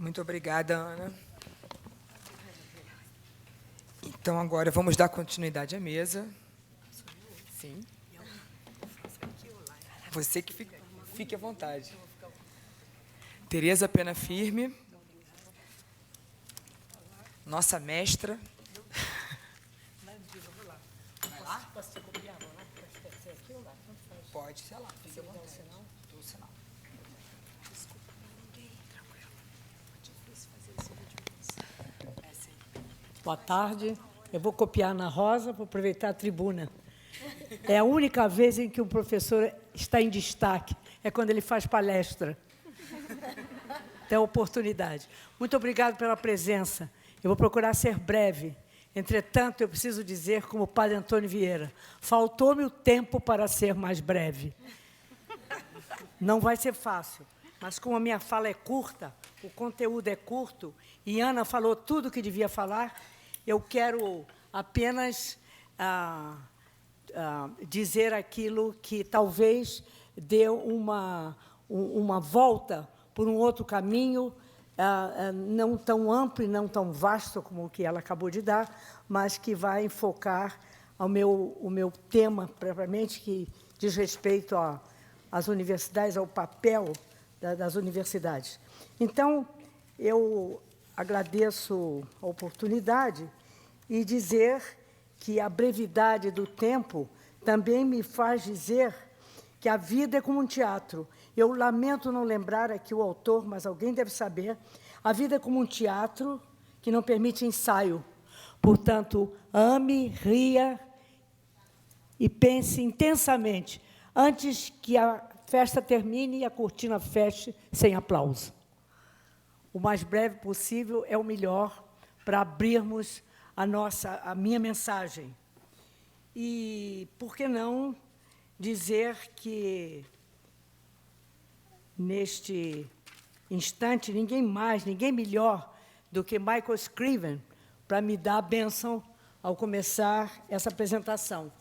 Muito obrigada, Ana. Então, agora vamos dar continuidade à mesa. Sim. Você que fique à vontade. Tereza Pena Firme, nossa mestra. Vai lá? Posso te copiar? Pode ser aqui ou lá? Pode ser lá, fique à vontade. Dou o sinal. Desculpa pra ninguém, tranquilo. É difícil fazer esse vídeo. É sim. Boa tarde. Eu vou copiar a Ana Rosa, vou aproveitar a tribuna. É a única vez em que o professor está em destaque, é quando ele faz palestra. Tem oportunidade. Muito obrigado pela presença. Eu vou procurar ser breve. Entretanto, eu preciso dizer, como o padre Antônio Vieira, faltou-me o tempo para ser mais breve. Não vai ser fácil, mas como a minha fala é curta, o conteúdo é curto, e Ana falou tudo o que devia falar, eu quero apenas dizer aquilo que talvez dê uma volta por um outro caminho, não tão amplo e não tão vasto como o que ela acabou de dar, mas que vai enfocar o meu tema, propriamente, que diz respeito às universidades, ao papel das universidades. Então, eu agradeço a oportunidade e dizer que a brevidade do tempo também me faz dizer que a vida é como um teatro. Eu lamento não lembrar aqui o autor, mas alguém deve saber. A vida é como um teatro que não permite ensaio. Portanto, ame, ria e pense intensamente antes que a festa termine e a cortina feche sem aplauso. O mais breve possível é o melhor para abrirmos a minha mensagem. E, por que não dizer que, neste instante, ninguém mais, ninguém melhor do que Michael Scriven para me dar a bênção ao começar essa apresentação.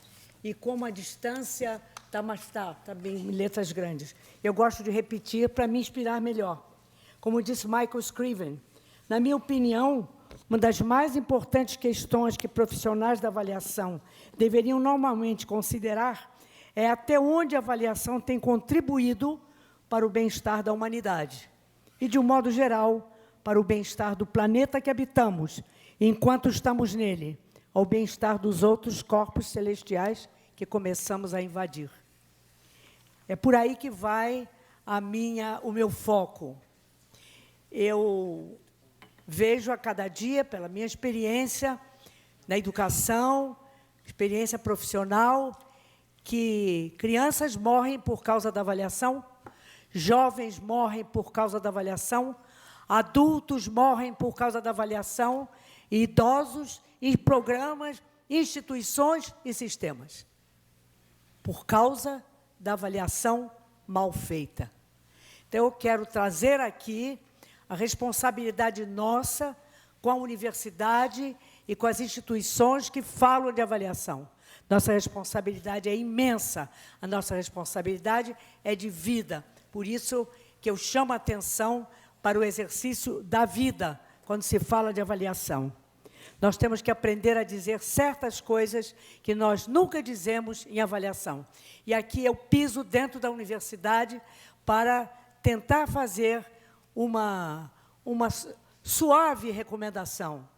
E como a distância está bem em letras grandes, eu gosto de repetir para me inspirar melhor. Como disse Michael Scriven, na minha opinião, uma das mais importantes questões que profissionais da avaliação deveriam normalmente considerar é até onde a avaliação tem contribuído para o bem-estar da humanidade e, de um modo geral, para o bem-estar do planeta que habitamos, enquanto estamos nele, ao bem-estar dos outros corpos celestiais que começamos a invadir. É por aí que vai o meu foco. Eu vejo a cada dia, pela minha experiência na educação, experiência profissional, que crianças morrem por causa da avaliação, jovens morrem por causa da avaliação, adultos morrem por causa da avaliação, e idosos, e programas, instituições e sistemas, por causa da avaliação mal feita. Então, eu quero trazer aqui a responsabilidade nossa com a universidade e com as instituições que falam de avaliação. Nossa responsabilidade é imensa, a nossa responsabilidade é de vida. Por isso que eu chamo a atenção para o exercício da vida, quando se fala de avaliação. Nós temos que aprender a dizer certas coisas que nós nunca dizemos em avaliação. E aqui eu piso dentro da universidade para tentar fazer uma suave recomendação.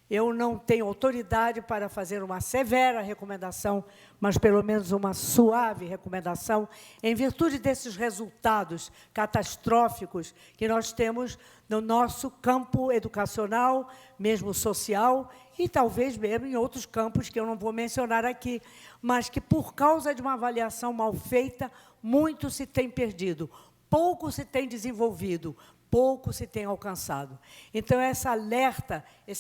Eu não tenho autoridade para fazer uma severa recomendação, mas pelo menos uma suave recomendação, em virtude desses resultados catastróficos que nós temos no nosso campo educacional, mesmo social, e talvez mesmo em outros campos que eu não vou mencionar aqui, mas que, por causa de uma avaliação mal feita, muito se tem perdido, pouco se tem desenvolvido, pouco se tem alcançado. Então, esse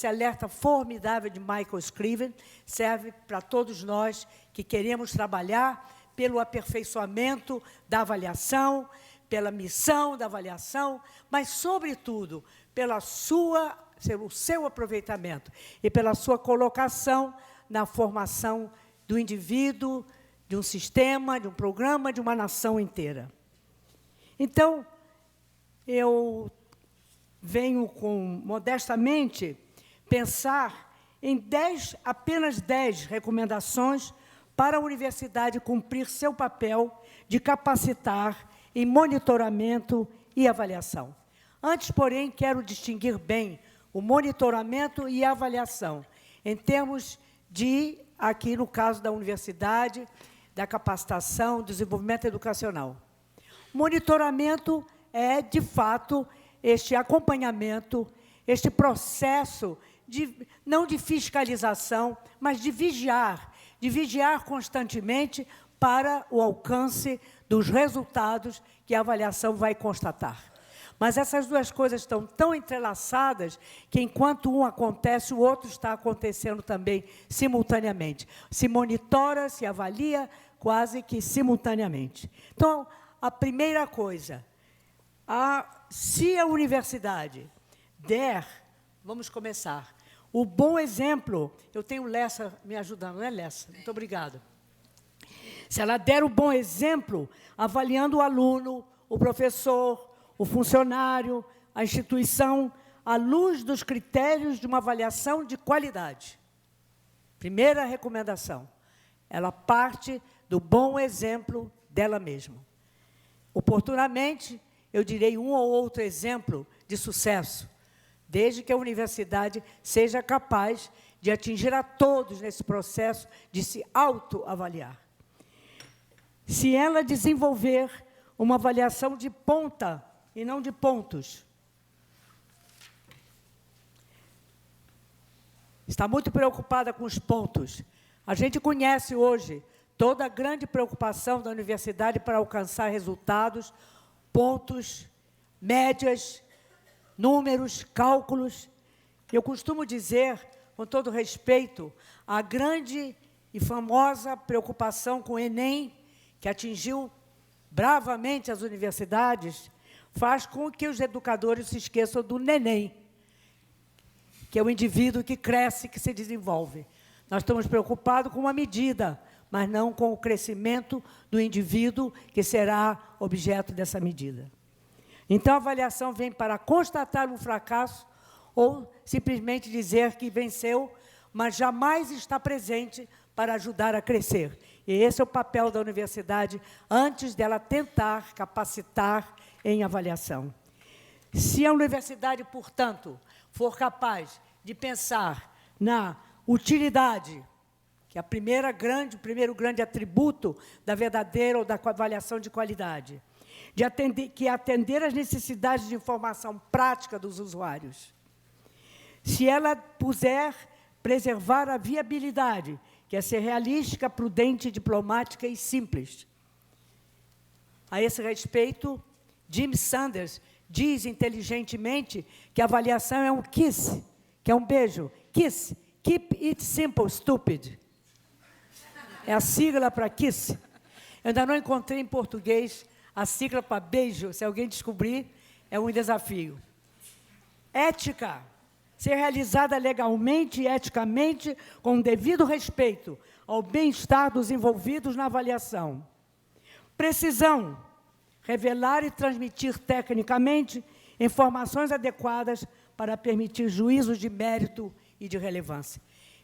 alerta formidável de Michael Scriven serve para todos nós que queremos trabalhar pelo aperfeiçoamento da avaliação, pela missão da avaliação, mas, sobretudo, pelo seu aproveitamento e pela sua colocação na formação do indivíduo, de um sistema, de um programa, de uma nação inteira. Então, eu venho modestamente pensar em apenas 10 recomendações para a universidade cumprir seu papel de capacitar em monitoramento e avaliação. Antes, porém, quero distinguir bem o monitoramento e a avaliação, em termos de, aqui no caso da universidade, da capacitação, desenvolvimento educacional. Monitoramento é, de fato, este acompanhamento, este processo, não de fiscalização, mas de vigiar constantemente para o alcance dos resultados que a avaliação vai constatar. Mas essas duas coisas estão tão entrelaçadas que, enquanto um acontece, o outro está acontecendo também simultaneamente. Se monitora, se avalia quase que simultaneamente. Então, a primeira coisa, se a universidade der, vamos começar, o bom exemplo, eu tenho Lessa me ajudando, não é, Lessa? Muito obrigada. Se ela der o bom exemplo, avaliando o aluno, o professor, o funcionário, a instituição, à luz dos critérios de uma avaliação de qualidade. Primeira recomendação, ela parte do bom exemplo dela mesma. Oportunamente, eu direi um ou outro exemplo de sucesso, desde que a universidade seja capaz de atingir a todos nesse processo de se autoavaliar. Se ela desenvolver uma avaliação de ponta e não de pontos, está muito preocupada com os pontos. A gente conhece hoje toda a grande preocupação da universidade para alcançar resultados, pontos, médias, números, cálculos. Eu costumo dizer, com todo respeito, a grande e famosa preocupação com o Enem, que atingiu bravamente as universidades, faz com que os educadores se esqueçam do neném, que é o indivíduo que cresce, que se desenvolve. Nós estamos preocupados com uma medida, mas não com o crescimento do indivíduo que será objeto dessa medida. Então, a avaliação vem para constatar um fracasso ou simplesmente dizer que venceu, mas jamais está presente para ajudar a crescer. E esse é o papel da universidade antes dela tentar capacitar em avaliação. Se a universidade, portanto, for capaz de pensar na utilidade, que é o primeiro grande atributo da verdadeira ou da avaliação de qualidade, que é atender às necessidades de informação prática dos usuários. Se ela puder preservar a viabilidade, que é ser realística, prudente, diplomática e simples. A esse respeito, Jim Sanders diz inteligentemente que a avaliação é um kiss, que é um beijo. Kiss, keep it simple, stupid. É a sigla para kiss. Eu ainda não encontrei em português a sigla para beijo. Se alguém descobrir, é um desafio. Ética. Ser realizada legalmente e eticamente, com devido respeito ao bem-estar dos envolvidos na avaliação. Precisão. Revelar e transmitir tecnicamente informações adequadas para permitir juízos de mérito e de relevância.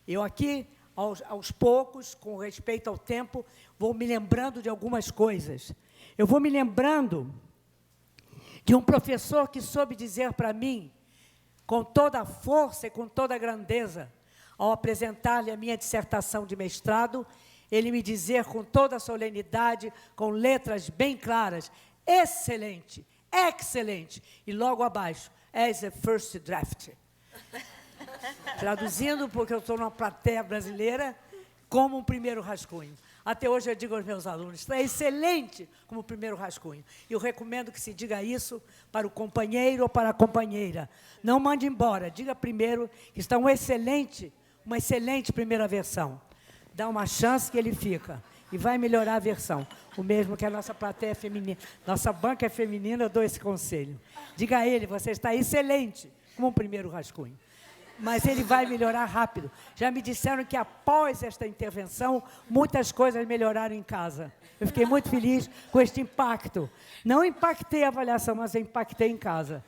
Eu aqui, aos poucos, com respeito ao tempo, vou me lembrando de algumas coisas. Eu vou me lembrando de um professor que soube dizer para mim, com toda a força e com toda a grandeza, ao apresentar-lhe a minha dissertação de mestrado, ele me dizer com toda a solenidade, com letras bem claras, excelente, excelente, e logo abaixo, as a first draft. Traduzindo, porque eu estou numa plateia brasileira, como um primeiro rascunho. Até hoje eu digo aos meus alunos, está excelente como primeiro rascunho. E eu recomendo que se diga isso para o companheiro ou para a companheira. Não mande embora, diga primeiro que está uma excelente primeira versão. Dá uma chance que ele fica e vai melhorar a versão. O mesmo que a nossa plateia é feminina. Nossa banca é feminina, eu dou esse conselho. Diga a ele, você está excelente como um primeiro rascunho. Mas ele vai melhorar rápido. Já me disseram que, após esta intervenção, muitas coisas melhoraram em casa. Eu fiquei muito feliz com este impacto. Não impactei a avaliação, mas impactei em casa.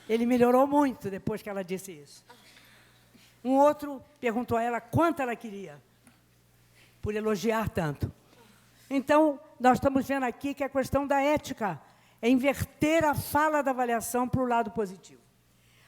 Ele melhorou muito depois que ela disse isso. Um outro perguntou a ela quanto ela queria, por elogiar tanto. Então, nós estamos vendo aqui que a questão da ética é inverter a fala da avaliação para o lado positivo.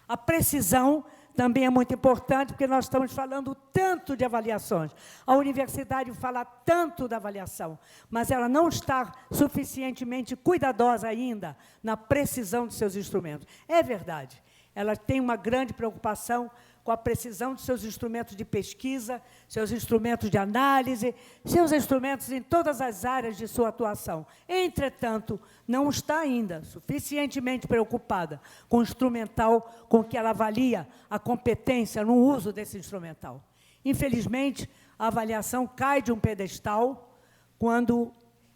A precisão também é muito importante, porque nós estamos falando tanto de avaliações. A universidade fala tanto da avaliação, mas ela não está suficientemente cuidadosa ainda na precisão de seus instrumentos. É verdade, ela tem uma grande preocupação com a precisão de seus instrumentos de pesquisa, seus instrumentos de análise, seus instrumentos em todas as áreas de sua atuação. Entretanto, não está ainda suficientemente preocupada com o instrumental com que ela avalia a competência no uso desse instrumental. Infelizmente, a avaliação cai de um pedestal quando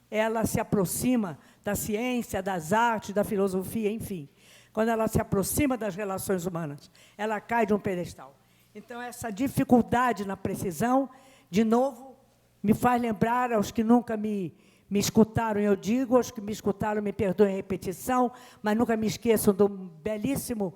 ela se aproxima da ciência, das artes, da filosofia, enfim. Quando ela se aproxima das relações humanas, ela cai de um pedestal. Então, essa dificuldade na precisão, de novo, me faz lembrar aos que nunca me escutaram, eu digo, aos que me escutaram, me perdoem a repetição, mas nunca me esqueçam do belíssimo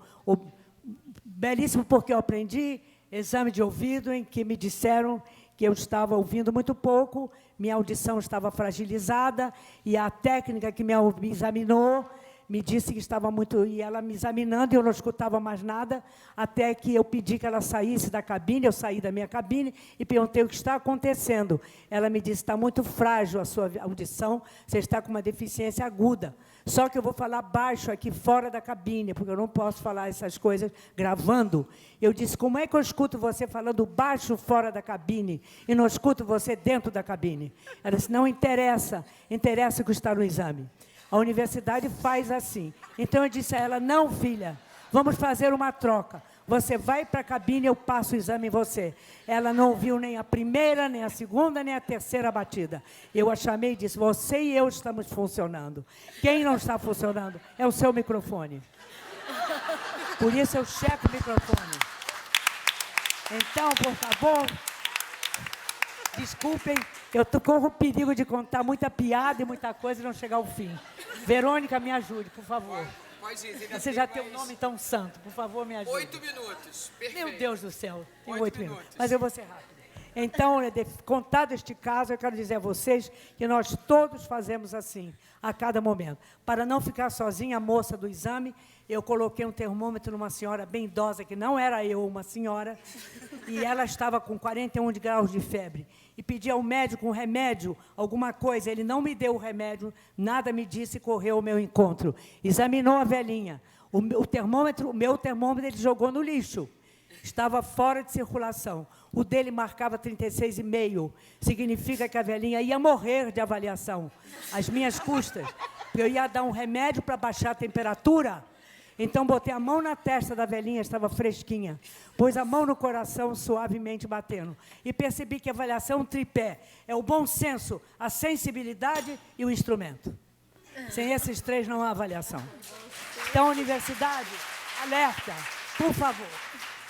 porque eu aprendi, exame de ouvido, em que me disseram que eu estava ouvindo muito pouco, minha audição estava fragilizada, e a técnica que me examinou me disse que estava muito... E ela me examinando, e eu não escutava mais nada, até que eu pedi que ela saísse da cabine, eu saí da minha cabine, e perguntei o que está acontecendo. Ela me disse, está muito frágil a sua audição, você está com uma deficiência aguda. Só que eu vou falar baixo aqui, fora da cabine, porque eu não posso falar essas coisas gravando. Eu disse, como é que eu escuto você falando baixo fora da cabine, e não escuto você dentro da cabine? Ela disse, não interessa, interessa o que está no exame. A universidade faz assim. Então, eu disse a ela, não, filha, vamos fazer uma troca. Você vai para a cabine, eu passo o exame em você. Ela não ouviu nem a primeira, nem a segunda, nem a terceira batida. Eu a chamei e disse, você e eu estamos funcionando. Quem não está funcionando é o seu microfone. Por isso, eu checo o microfone. Então, por favor, desculpem, eu corro o perigo de contar muita piada e muita coisa e não chegar ao fim. Verônica, me ajude, por favor. Pode ir, Você já tem um nome tão santo, por favor, me ajude. 8 minutos, perfeito. Meu Deus do céu, tem 8 8 minutos. minutos. Mas eu vou ser rápido. Então, contado este caso, eu quero dizer a vocês que nós todos fazemos assim, a cada momento. Para não ficar sozinha, a moça do exame, eu coloquei um termômetro numa senhora bem idosa, que não era eu, uma senhora, e ela estava com 41 graus de febre. E pedi ao médico um remédio, alguma coisa. Ele não me deu o remédio, nada me disse e correu ao meu encontro. Examinou a velhinha. O meu termômetro, ele jogou no lixo. Estava fora de circulação. O dele marcava 36,5. Significa que a velhinha ia morrer de avaliação, às minhas custas. Eu ia dar um remédio para baixar a temperatura. Então, botei a mão na testa da velhinha, estava fresquinha. Pus a mão no coração, suavemente batendo. E percebi que a avaliação tripé é o bom senso, a sensibilidade e o instrumento. Sem esses três, não há avaliação. Então, universidade, alerta, por favor.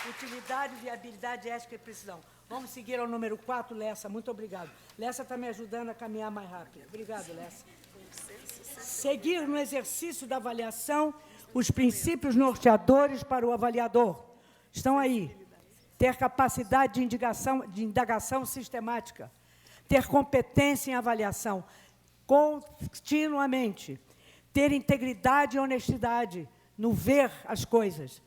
Utilidade, viabilidade, ética e precisão. Vamos seguir ao número 4, Lessa. Muito obrigado. Lessa está me ajudando a caminhar mais rápido. Obrigado, Lessa. Seguir no exercício da avaliação os princípios norteadores para o avaliador. Estão aí. Ter capacidade de indagação sistemática. Ter competência em avaliação continuamente. Ter integridade e honestidade no ver as coisas.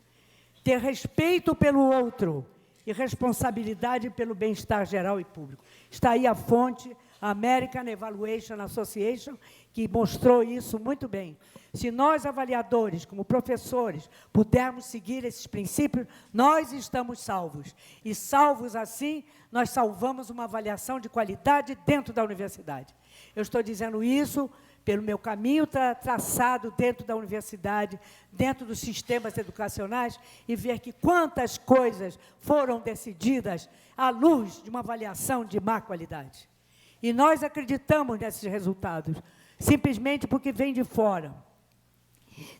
Ter respeito pelo outro e responsabilidade pelo bem-estar geral e público. Está aí a fonte, a American Evaluation Association, que mostrou isso muito bem. Se nós, avaliadores, como professores, pudermos seguir esses princípios, nós estamos salvos. E salvos assim, nós salvamos uma avaliação de qualidade dentro da universidade. Eu estou dizendo isso pelo meu caminho traçado dentro da universidade, dentro dos sistemas educacionais, e ver que quantas coisas foram decididas à luz de uma avaliação de má qualidade. E nós acreditamos nesses resultados, simplesmente porque vem de fora.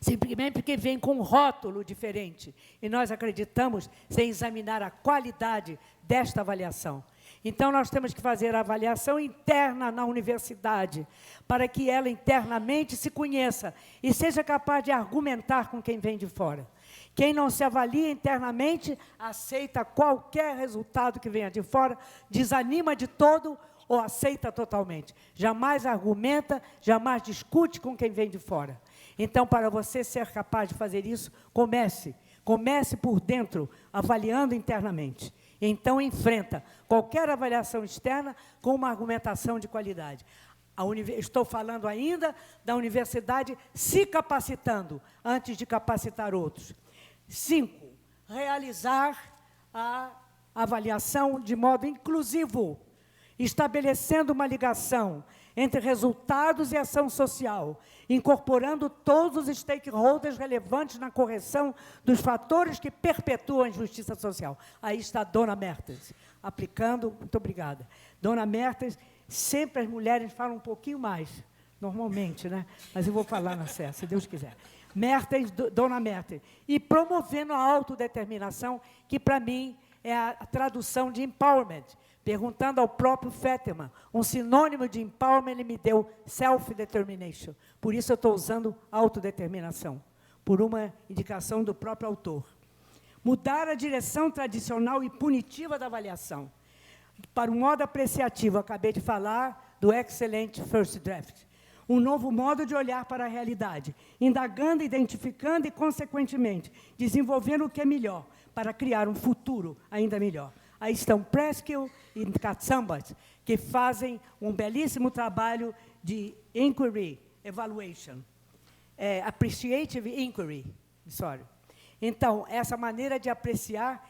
Simplesmente porque vem com um rótulo diferente. E nós acreditamos sem examinar a qualidade desta avaliação. Então, nós temos que fazer a avaliação interna na universidade, para que ela internamente se conheça e seja capaz de argumentar com quem vem de fora. Quem não se avalia internamente, aceita qualquer resultado que venha de fora, desanima de todo ou aceita totalmente. Jamais argumenta, jamais discute com quem vem de fora. Então, para você ser capaz de fazer isso, comece por dentro, avaliando internamente. Então, enfrenta qualquer avaliação externa com uma argumentação de qualidade. Estou falando ainda da universidade se capacitando antes de capacitar outros. 5, realizar a avaliação de modo inclusivo, estabelecendo uma ligação entre resultados e ação social, incorporando todos os stakeholders relevantes na correção dos fatores que perpetuam a injustiça social. Aí está a Dona Mertens, aplicando, muito obrigada. Dona Mertens, sempre as mulheres falam um pouquinho mais, normalmente, né? Mas eu vou falar na Sé, se Deus quiser. Mertens, Dona Mertens, e promovendo a autodeterminação, que para mim é a tradução de empowerment. Perguntando ao próprio Fetterman, um sinônimo de empowerment, ele me deu self-determination. Por isso eu estou usando autodeterminação, por uma indicação do próprio autor. Mudar a direção tradicional e punitiva da avaliação para um modo apreciativo. Acabei de falar do excelente first draft. Um novo modo de olhar para a realidade, indagando, identificando e, consequentemente, desenvolvendo o que é melhor, para criar um futuro ainda melhor. Aí estão Preskill e Katsambat, que fazem um belíssimo trabalho de inquiry, evaluation, appreciative inquiry, sorry. Então, essa maneira de apreciar,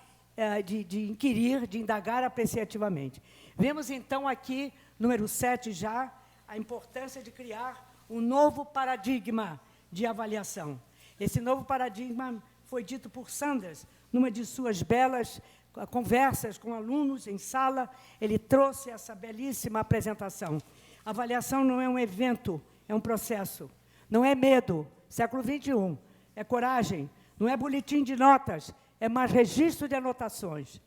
de inquirir, de indagar apreciativamente. Vemos, então, aqui, número 7 já, a importância de criar um novo paradigma de avaliação. Esse novo paradigma foi dito por Sanders, numa de suas belas conversas com alunos em sala, ele trouxe essa belíssima apresentação. A avaliação não é um evento, é um processo. Não é medo, século XXI, é coragem. Não é boletim de notas, é mais registro de anotações.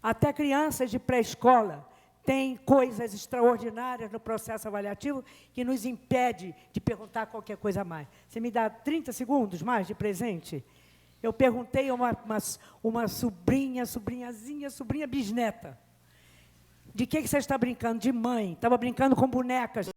Até crianças de pré-escola têm coisas extraordinárias no processo avaliativo que nos impede de perguntar qualquer coisa a mais. Você me dá 30 segundos mais de presente? Eu perguntei a uma sobrinha bisneta, de que você está brincando? De mãe. Estava brincando com bonecas.